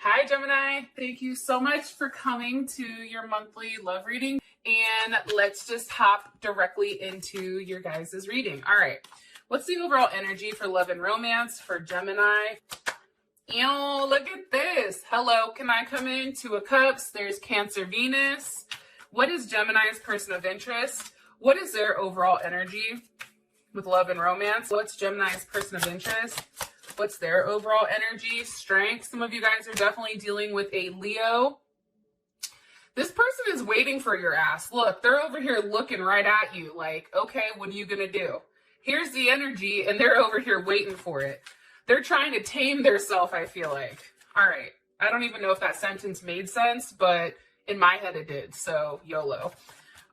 Hi, Gemini. Thank you so much for coming to your monthly love reading. And let's just hop directly into your guys' reading. All right. What's the overall energy for love and romance for Gemini? Ew, look at this. Hello, can I come in? Two of Cups. There's Cancer Venus. What is Gemini's person of interest? What is their overall energy with love and romance? What's Gemini's person of interest? What's their overall energy, strength? Some of you guys are definitely dealing with a Leo. This person is waiting for your ass. Look, they're over here looking right at you like, okay, what are you going to do? Here's the energy, and they're over here waiting for it. They're trying to tame their self, I feel like. All right. I don't even know if that sentence made sense, but in my head it did. So YOLO.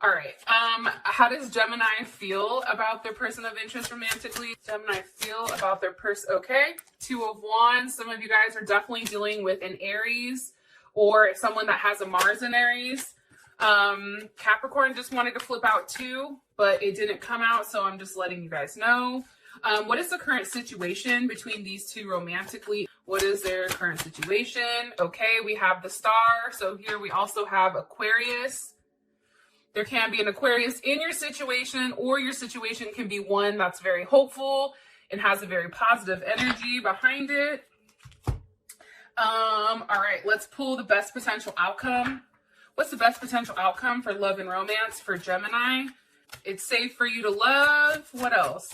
All right. How does Gemini feel about their person of interest romantically? Gemini feel about their person. Okay. Two of Wands. Some of you guys are definitely dealing with an Aries or someone that has a Mars in Aries. Capricorn just wanted to flip out too, but it didn't come out. So I'm just letting you guys know. What is the current situation between these two romantically? What is their current situation? Okay. We have the Star. So here we also have Aquarius. There can be an Aquarius in your situation, or your situation can be one that's very hopeful and has a very positive energy behind it. All right, let's pull the best potential outcome. What's the best potential outcome for love and romance for Gemini? It's safe for you to love. What else?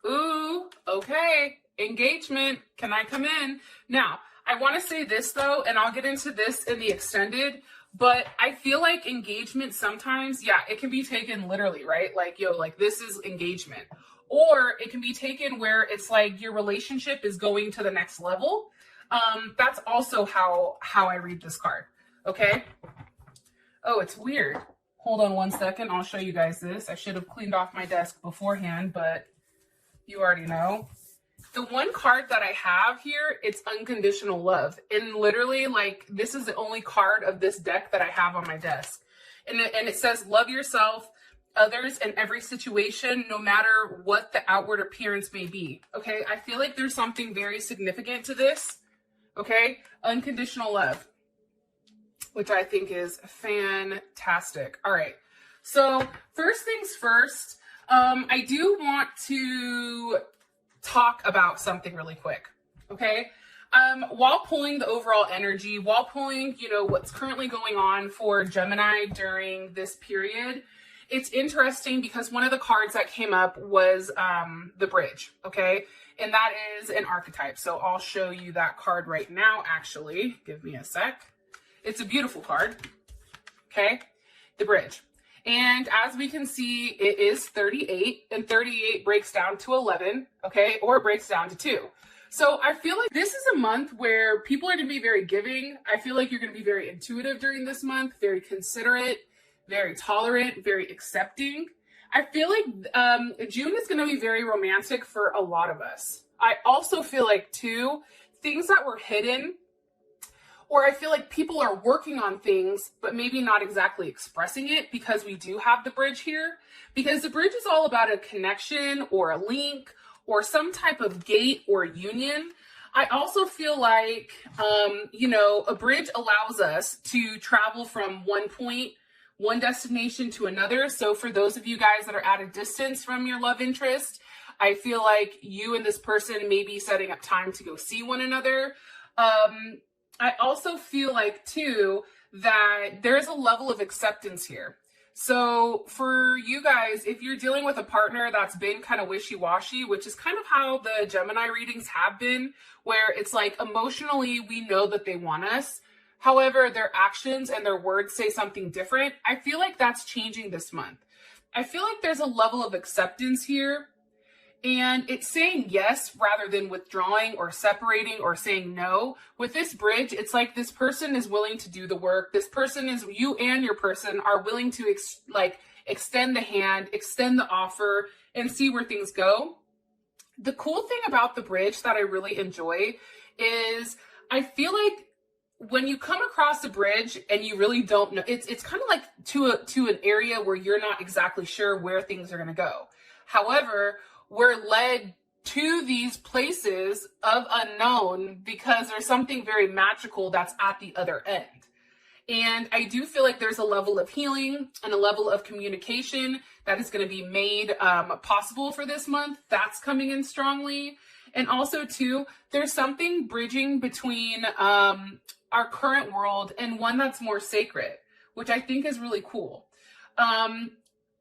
Ooh, okay. Engagement. Can I come in? Now, I want to say this though, and I'll get into this in the extended. But I feel like engagement sometimes, yeah, it can be taken literally, right? Like, yo, like this is engagement. Or it can be taken where it's like your relationship is going to the next level. That's also how I read this card, okay? Oh, it's weird. Hold on one second. I'll show you guys this. I should have cleaned off my desk beforehand, but you already know. The one card that I have here, it's unconditional love. And literally, like, this is the only card of this deck that I have on my desk. And it says, love yourself, others, and every situation, no matter what the outward appearance may be. Okay, I feel like there's something very significant to this. Okay, unconditional love, which I think is fantastic. All right, so first things first, I do want to talk about something really quick, okay? While pulling the overall energy, while pulling, what's currently going on for Gemini during this period, it's interesting because one of the cards that came up was the bridge, okay? And that is an archetype. So I'll show you that card right now, actually. Give me a sec. It's a beautiful card, okay? The bridge. And as we can see, it is 38, and 38 breaks down to 11, okay? Or it breaks down to 2. So I feel like this is a month where people are going to be very giving. I feel like you're going to be very intuitive during this month, very considerate, very tolerant, very accepting. I feel like June is going to be very romantic for a lot of us. I also feel like, too, things that were hidden, or I feel like people are working on things, but maybe not exactly expressing it because we do have the bridge here. Because the bridge is all about a connection or a link or some type of gate or union. I also feel like, a bridge allows us to travel from one point, one destination to another. So for those of you guys that are at a distance from your love interest, I feel like you and this person may be setting up time to go see one another. I also feel like, too, that there's a level of acceptance here. So for you guys, if you're dealing with a partner that's been kind of wishy-washy, which is kind of how the Gemini readings have been, where it's like emotionally we know that they want us. However, their actions and their words say something different. I feel like that's changing this month. I feel like there's a level of acceptance here. And it's saying yes rather than withdrawing or separating or saying no. With this bridge, it's like this person is willing to do the work. This person is, you and your person are willing to extend the hand, extend the offer, and see where things go. The cool thing about the bridge that I really enjoy is I feel like when you come across a bridge and you really don't know, it's kind of like to an area where you're not exactly sure where things are going to go. However, we're led to these places of unknown because there's something very magical that's at the other end. And I do feel like there's a level of healing and a level of communication that is going to be made possible for this month. That's coming in strongly. And also, too, there's something bridging between our current world and one that's more sacred, which I think is really cool.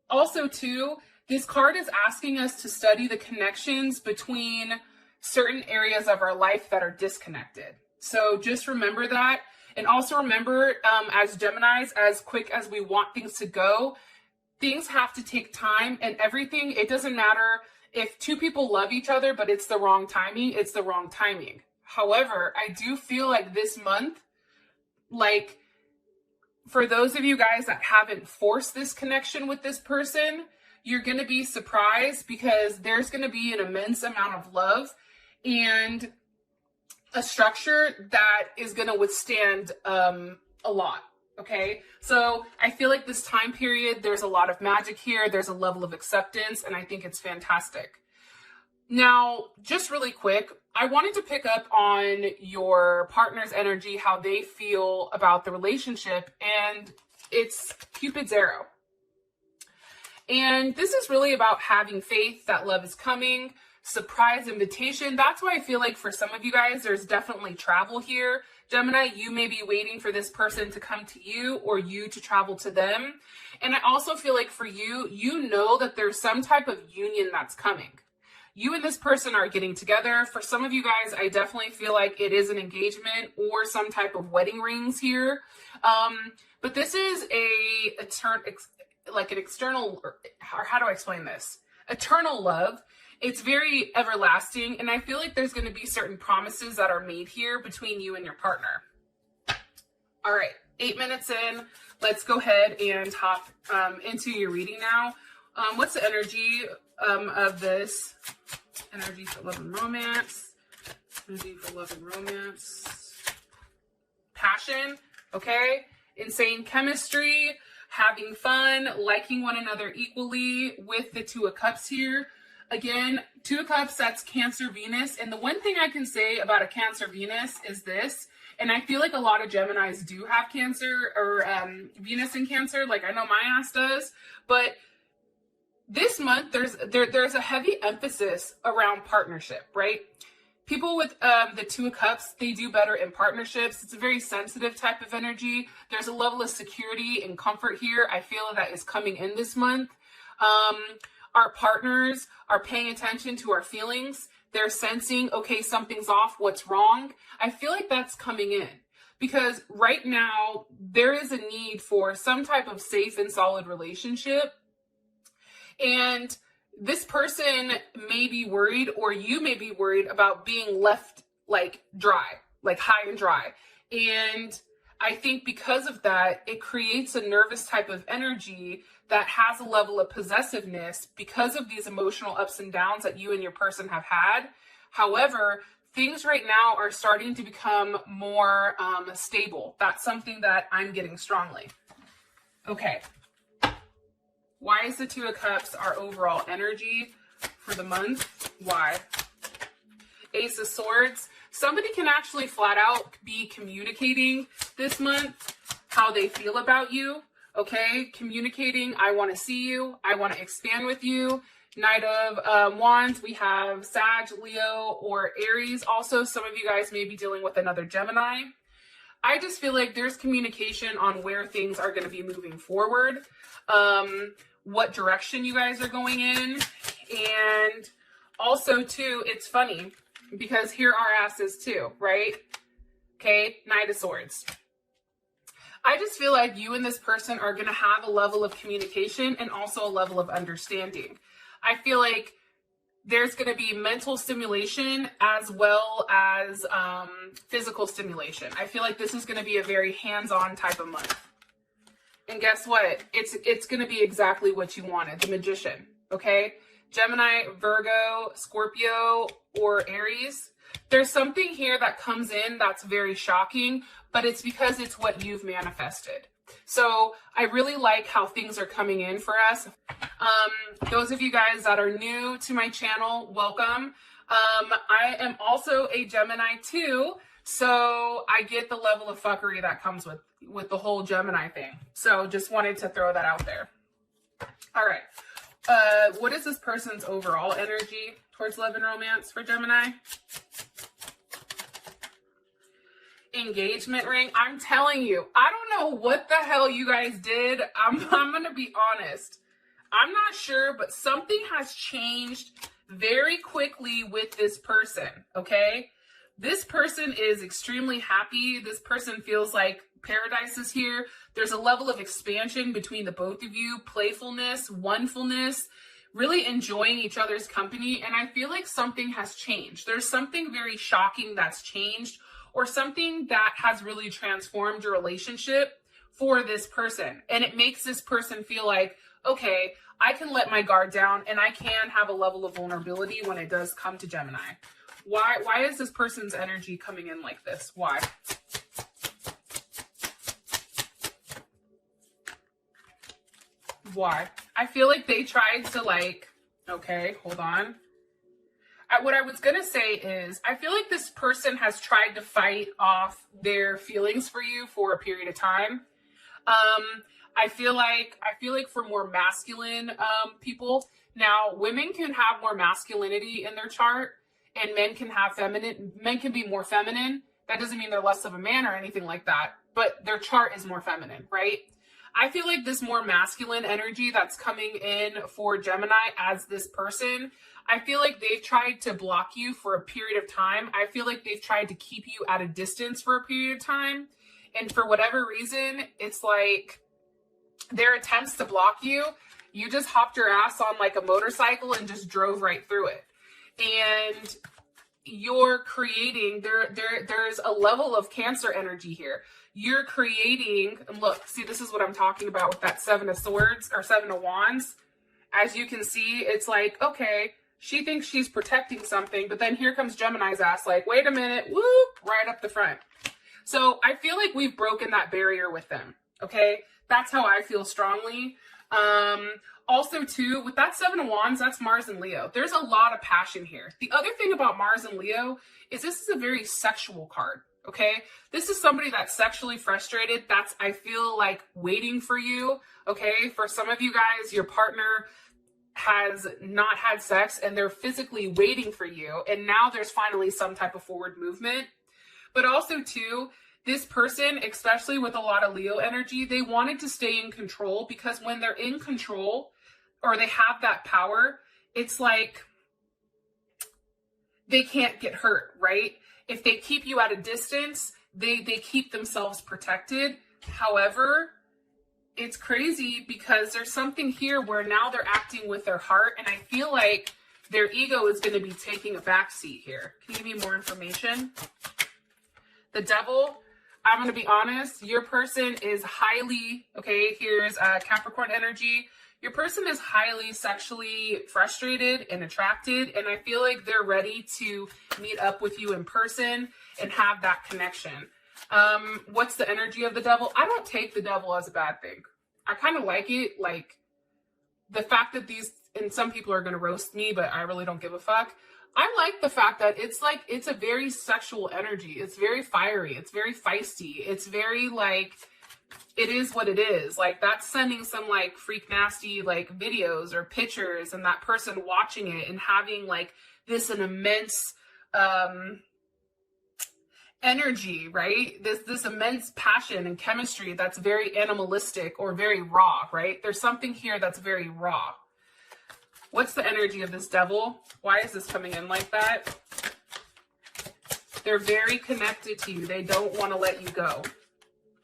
Also, too, this card is asking us to study the connections between certain areas of our life that are disconnected. So just remember that. And also remember, as Geminis, as quick as we want things to go, things have to take time, and everything, it doesn't matter if two people love each other, but it's the wrong timing, it's the wrong timing. However, I do feel like this month, like for those of you guys that haven't forced this connection with this person, you're going to be surprised because there's going to be an immense amount of love and a structure that is going to withstand a lot. Okay, so I feel like this time period, there's a lot of magic here. There's a level of acceptance, and I think it's fantastic. Now, just really quick, I wanted to pick up on your partner's energy, how they feel about the relationship, and it's Cupid's arrow. And this is really about having faith that love is coming, surprise invitation. That's why I feel like for some of you guys, there's definitely travel here. Gemini, you may be waiting for this person to come to you or you to travel to them. And I also feel like for you, you know that there's some type of union that's coming. You and this person are getting together. For some of you guys, I definitely feel like it is an engagement or some type of wedding rings here. But this is like an external, or how do I explain this? Eternal love. It's very everlasting, and I feel like there's going to be certain promises that are made here between you and your partner. All right, 8 minutes in. Let's go ahead and hop into your reading now. What's the energy of this? Energy for love and romance. Energy for love and romance. Passion, okay? Insane chemistry, having fun, liking one another equally with the Two of Cups here. Again, Two of Cups, that's Cancer Venus. And the one thing I can say about a Cancer Venus is this, and I feel like a lot of Geminis do have Cancer or Venus in Cancer, like I know my ass does, but this month there's a heavy emphasis around partnership, right? People with the Two of Cups, they do better in partnerships. It's a very sensitive type of energy. There's a level of security and comfort here I feel that is coming in this month. Our partners are paying attention to our feelings. They're sensing, okay, something's off, what's wrong? I feel like that's coming in because right now there is a need for some type of safe and solid relationship. And this person may be worried, or you may be worried about being left like dry, like high and dry. And I think because of that, it creates a nervous type of energy that has a level of possessiveness because of these emotional ups and downs that you and your person have had. However, things right now are starting to become more stable. That's something that I'm getting strongly. Okay. Why is the Two of Cups our overall energy for the month? Why? Ace of Swords. Somebody can actually flat out be communicating this month how they feel about you. Okay, communicating, I want to see you, I want to expand with you. Knight of Wands, we have Sag, Leo, or Aries. Also, some of you guys may be dealing with another Gemini. I just feel like there's communication on where things are going to be moving forward, what direction you guys are going in. And also, too, it's funny because here are asses too, right? Okay, Knight of Swords. I just feel like you and this person are going to have a level of communication and also a level of understanding. I feel like there's going to be mental stimulation as well as physical stimulation. I feel like this is going to be a very hands-on type of month. And guess what? It's going to be exactly what you wanted, the Magician, okay? Gemini, Virgo, Scorpio, or Aries. There's something here that comes in that's very shocking, but it's because it's what you've manifested. So I really like how things are coming in for us. Those of you guys that are new to my channel, welcome. I am also a Gemini too, so I get the level of fuckery that comes with the whole Gemini thing. So just wanted to throw that out there. All right. What is this person's overall energy towards love and romance for Gemini? Engagement ring. I'm telling you, I don't know what the hell you guys did. I'm gonna be honest. I'm not sure, but something has changed very quickly with this person, okay? This person is extremely happy. This person feels like paradise is here. There's a level of expansion between the both of you, playfulness, onefulness, really enjoying each other's company. And I feel like something has changed. There's something very shocking that's changed, or something that has really transformed your relationship for this person. And it makes this person feel like, okay, I can let my guard down and I can have a level of vulnerability when it does come to Gemini. Why is this person's energy coming in like this? Why? Why? I feel like they tried to okay, hold on. What I was going to say is, I feel like this person has tried to fight off their feelings for you for a period of time. I feel like for more masculine people, now women can have more masculinity in their chart and men can be more feminine. That doesn't mean they're less of a man or anything like that, but their chart is more feminine, right? I feel like this more masculine energy that's coming in for Gemini as this person, I feel like they've tried to block you for a period of time. I feel like they've tried to keep you at a distance for a period of time. And for whatever reason, it's like their attempts to block you, you just hopped your ass on like a motorcycle and just drove right through it. And you're creating, there's a level of Cancer energy here. You're creating, and look, see, this is what I'm talking about with that 7 of Swords or 7 of Wands. As you can see, it's like, okay, she thinks she's protecting something, but then here comes Gemini's ass like, wait a minute, whoop, right up the front. So I feel like we've broken that barrier with them, okay? That's how I feel strongly. Also, too, with that 7 of Wands, that's Mars and Leo. There's a lot of passion here. The other thing about Mars and Leo is this is a very sexual card, okay? This is somebody that's sexually frustrated. That's, I feel like, waiting for you, okay? For some of you guys, your partner has not had sex and they're physically waiting for you. And now there's finally some type of forward movement. But also, too, this person, especially with a lot of Leo energy, they wanted to stay in control, because when they're in control or they have that power, it's like they can't get hurt, right? If they keep you at a distance, they keep themselves protected. However, it's crazy because there's something here where now they're acting with their heart, and I feel like their ego is going to be taking a backseat here. Can you give me more information? The Devil, I'm going to be honest, your person is highly, okay, here's Capricorn energy. Your person is highly sexually frustrated and attracted, and I feel like they're ready to meet up with you in person and have that connection. What's the energy of the Devil? I don't take the Devil as a bad thing. I kind of like it, like the fact that these, and some people are going to roast me, but I really don't give a fuck. I like the fact that it's like, it's a very sexual energy. It's very fiery. It's very feisty. It's very like, it is what it is. Like, that's sending some like freak nasty like videos or pictures, and that person watching it and having like this an immense energy, right? This immense passion and chemistry that's very animalistic or very raw, right? There's something here that's very raw. What's the energy of this Devil? Why is this coming in like that? They're very connected to you. They don't want to let you go.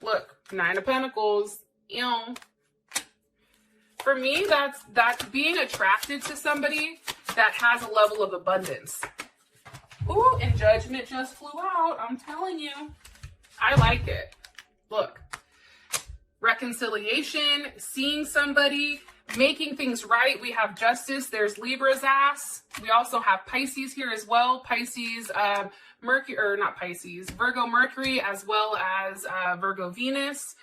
Look, 9 of Pentacles. You know, for me, that's being attracted to somebody that has a level of abundance. Ooh, and Judgment just flew out. I'm telling you. I like it. Look. Reconciliation, seeing somebody, making things right. We have Justice. There's Libra's ass. We also have Pisces here as well. Pisces, Mercury, or not Pisces, Virgo Mercury, as well as Virgo Venus.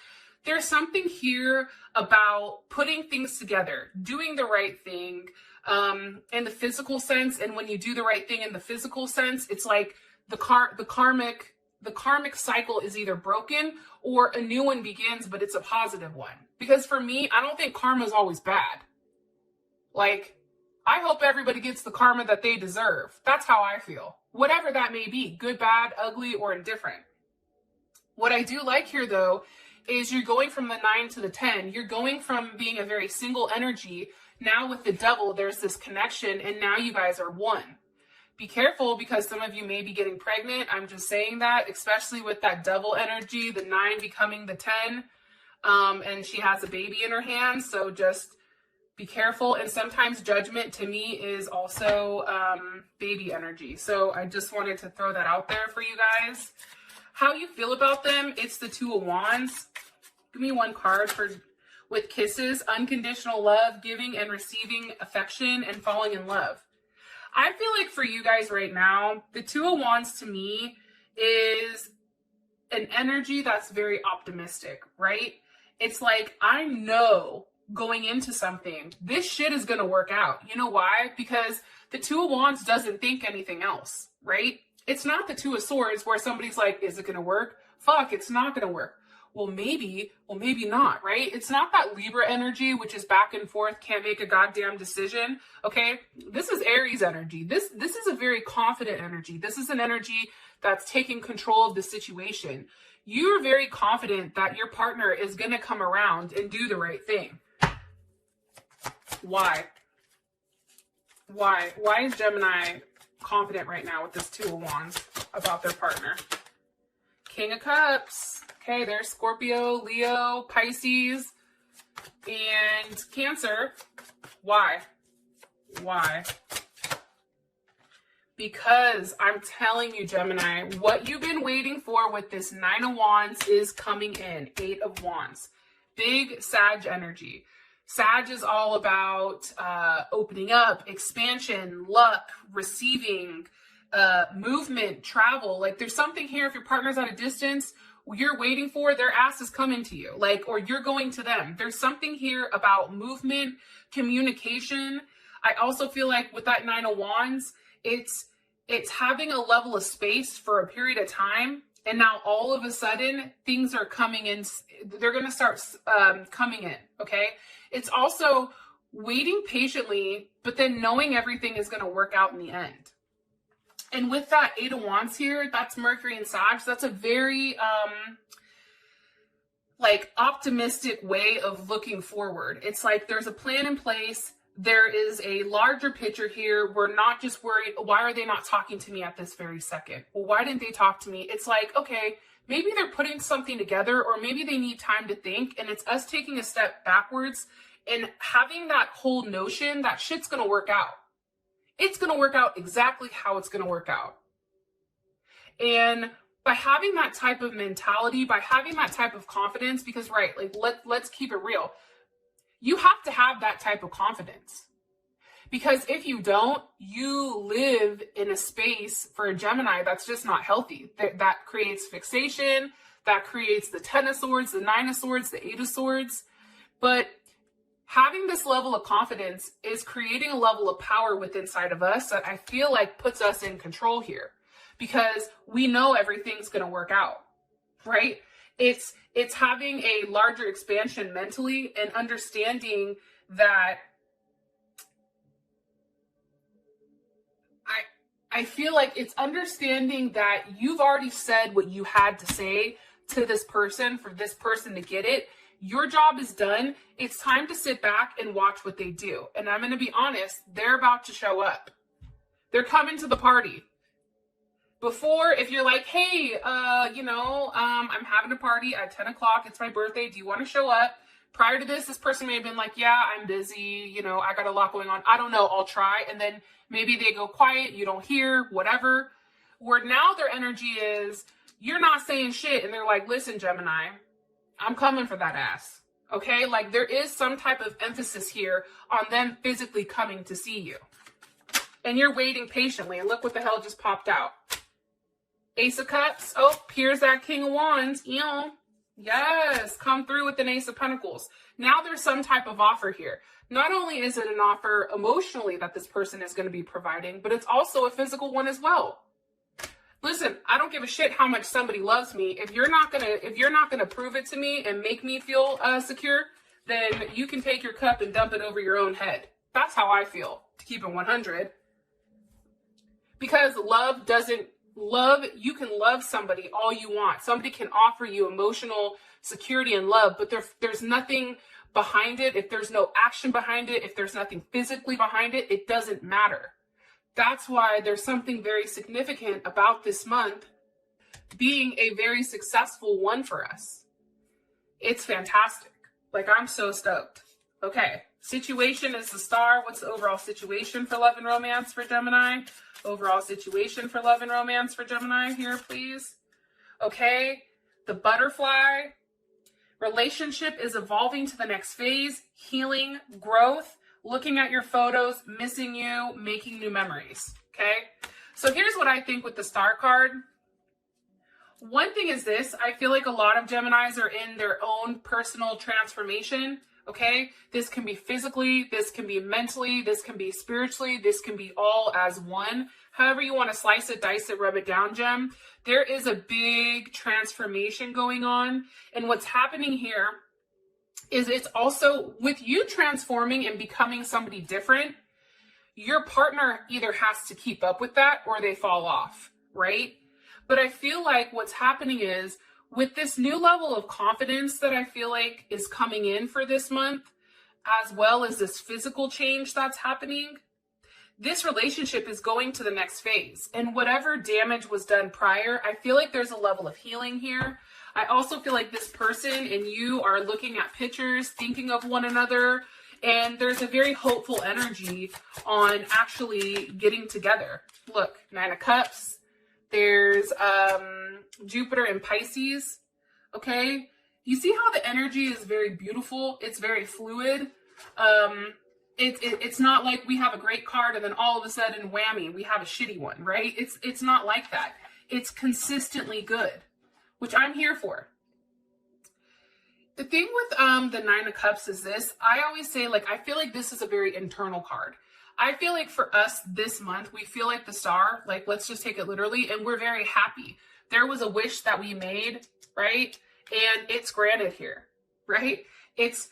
There's something here about putting things together, doing the right thing, in the physical sense. And when you do the right thing in the physical sense, it's like the karmic cycle is either broken or a new one begins, but it's a positive one. Because for me, I don't think karma is always bad. Like, I hope everybody gets the karma that they deserve. That's how I feel. Whatever that may be, good, bad, ugly, or indifferent. What I do like here, though, is you're going from the 9 to the 10. You're going from being a very single energy. Now with the Devil, there's this connection, and now you guys are one. Be careful, because some of you may be getting pregnant. I'm just saying that, especially with that Devil energy, the 9 becoming the 10, and she has a baby in her hand. So just be careful. And sometimes judgment to me is also baby energy. So I just wanted to throw that out there for you guys. How you feel about them? It's the 2 of Wands. Give me one card for with kisses, unconditional love, giving and receiving affection, and falling in love. I feel like for you guys right now, the 2 of Wands to me is an energy that's very optimistic, right? It's like, I know going into something, this shit is going to work out. You know why? Because the 2 of Wands doesn't think anything else, right? It's not the 2 of Swords where somebody's like, is it going to work? Fuck, it's not going to work. Well, maybe not, right? It's not that Libra energy, which is back and forth, can't make a goddamn decision, okay? This is Aries energy. This is a very confident energy. This is an energy that's taking control of the situation. You're very confident that your partner is going to come around and do the right thing. Why? Why is Gemini confident right now with this 2 of Wands about their partner? King of Cups. Okay, there's Scorpio, Leo, Pisces, and Cancer. Why? Because I'm telling you, Gemini, what you've been waiting for with this 9 of Wands is coming in. 8 of Wands. Big Sag energy. Sag is all about opening up, expansion, luck, receiving, movement, travel. Like, there's something here, if your partner's at a distance, you're waiting for, their ass is coming to you, like, or you're going to them. There's something here about movement, communication. I also feel like with that 9 of Wands, it's having a level of space for a period of time, and now all of a sudden things are coming in. They're going to start coming in. Okay. It's also waiting patiently, but then knowing everything is going to work out in the end. And with that 8 of Wands here, that's Mercury and Sag. That's a very like optimistic way of looking forward. It's like there's a plan in place. There is a larger picture here. We're not just worried, why are they not talking to me at this very second? Well, why didn't they talk to me? It's like, okay, maybe they're putting something together, or maybe they need time to think, and it's us taking a step backwards and having that whole notion that shit's going to work out. It's going to work out exactly how it's going to work out. And by having that type of mentality, by having that type of confidence, because, right, like, let's keep it real. You have to have that type of confidence. Because if you don't, you live in a space for a Gemini that's just not healthy. That creates fixation, that creates the 10 of Swords, the 9 of Swords, the 8 of Swords. But having this level of confidence is creating a level of power within inside of us that I feel like puts us in control here, because we know everything's going to work out, right? It's having a larger expansion mentally and understanding that I feel like it's understanding that you've already said what you had to say to this person for this person to get it. Your job is done. It's time to sit back and watch what they do. And I'm going to be honest, they're about to show up. They're coming to the party. Before, if you're like, hey, I'm having a party at 10 o'clock. It's my birthday. Do you want to show up? Prior to this person may have been like, yeah, I'm busy. I got a lot going on. I don't know. I'll try. And then maybe they go quiet. You don't hear, whatever. Where now their energy is, you're not saying shit. And they're like, listen, Gemini, I'm coming for that ass. Okay? Like, there is some type of emphasis here on them physically coming to see you. And you're waiting patiently. And look what the hell just popped out. Ace of Cups. Oh, here's that King of Wands. Yes, come through with an Ace of Pentacles. Now there's some type of offer here. Not only is it an offer emotionally that this person is going to be providing, but it's also a physical one as well. Listen, I don't give a shit how much somebody loves me. If you're not gonna prove it to me and make me feel secure, then you can take your cup and dump it over your own head. That's how I feel, to keep it 100. Because you can love somebody all you want. Somebody can offer you emotional security and love, but there's nothing behind it. If there's no action behind it, if there's nothing physically behind it, it doesn't matter. That's why there's something very significant about this month being a very successful one for us. It's fantastic. Like, I'm so stoked. Okay, situation is the star. What's the overall situation for love and romance for Gemini? Overall situation for love and romance for Gemini here, please. Okay, the butterfly. Relationship is evolving to the next phase, healing, growth, looking at your photos, missing you, making new memories, okay? So here's what I think with the star card. One thing is this, I feel like a lot of Geminis are in their own personal transformation, okay? This can be physically, this can be mentally, this can be spiritually, this can be all as one. However you want to slice it, dice it, rub it down, Gem. There is a big transformation going on. And what's happening here is it's also with you transforming and becoming somebody different, your partner either has to keep up with that or they fall off, right? But I feel like what's happening is with this new level of confidence that I feel like is coming in for this month, as well as this physical change that's happening, this relationship is going to the next phase. And whatever damage was done prior, I feel like there's a level of healing here. I also feel like this person and you are looking at pictures, thinking of one another, and there's a very hopeful energy on actually getting together. Look, 9 of Cups. There's Jupiter and Pisces, okay? You see how the energy is very beautiful? It's very fluid. It's not like we have a great card and then all of a sudden, whammy, we have a shitty one, right? It's not like that. It's consistently good, which I'm here for. The thing with the 9 of Cups is this. I always say, like, I feel like this is a very internal card. I feel like for us this month, we feel like the star, like, let's just take it literally, and we're very happy. There was a wish that we made, right? And it's granted here, right? It's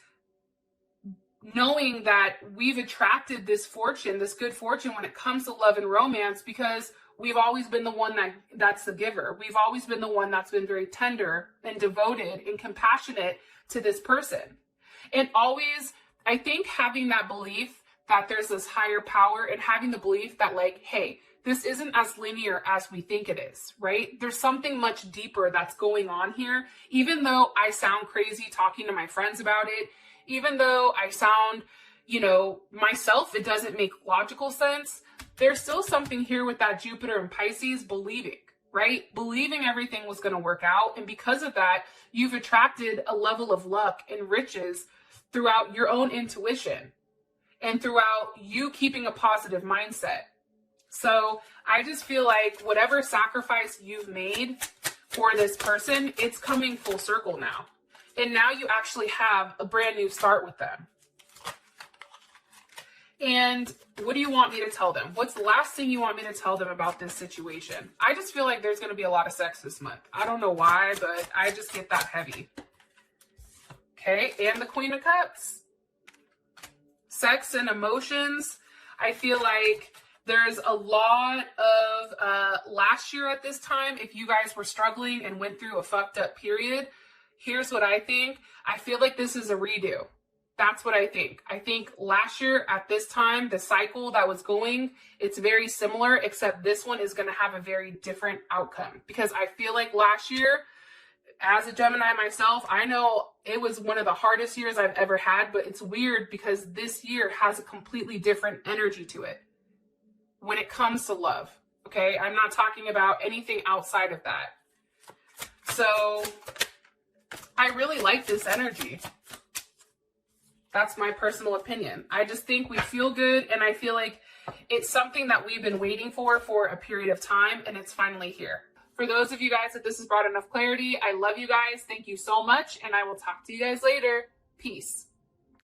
knowing that we've attracted this fortune, this good fortune when it comes to love and romance, because we've always been the one that's the giver. We've always been the one that's been very tender and devoted and compassionate to this person. And always, I think having that belief that there's this higher power and having the belief that, like, hey, this isn't as linear as we think it is, right? There's something much deeper that's going on here. Even though I sound crazy talking to my friends about it, even though I sound, myself, it doesn't make logical sense, there's still something here with that Jupiter and Pisces believing, right? Believing everything was going to work out. And because of that, you've attracted a level of luck and riches throughout your own intuition and throughout you keeping a positive mindset. So I just feel like whatever sacrifice you've made for this person, it's coming full circle now. And now you actually have a brand new start with them. And what do you want me to tell them? What's the last thing you want me to tell them about this situation? I just feel like there's going to be a lot of sex this month. I don't know why, but I just get that heavy. Okay, and the Queen of Cups. Sex and emotions. I feel like there's a lot of last year at this time, if you guys were struggling and went through a fucked up period, here's what I think. I feel like this is a redo. That's what I think. I think last year at this time, the cycle that was going, it's very similar, except this one is going to have a very different outcome. Because I feel like last year, as a Gemini myself, I know it was one of the hardest years I've ever had, but it's weird because this year has a completely different energy to it when it comes to love. Okay, I'm not talking about anything outside of that. So I really like this energy. That's my personal opinion. I just think we feel good, and I feel like it's something that we've been waiting for a period of time, and it's finally here. For those of you guys that this has brought enough clarity, I love you guys. Thank you so much. And I will talk to you guys later. Peace.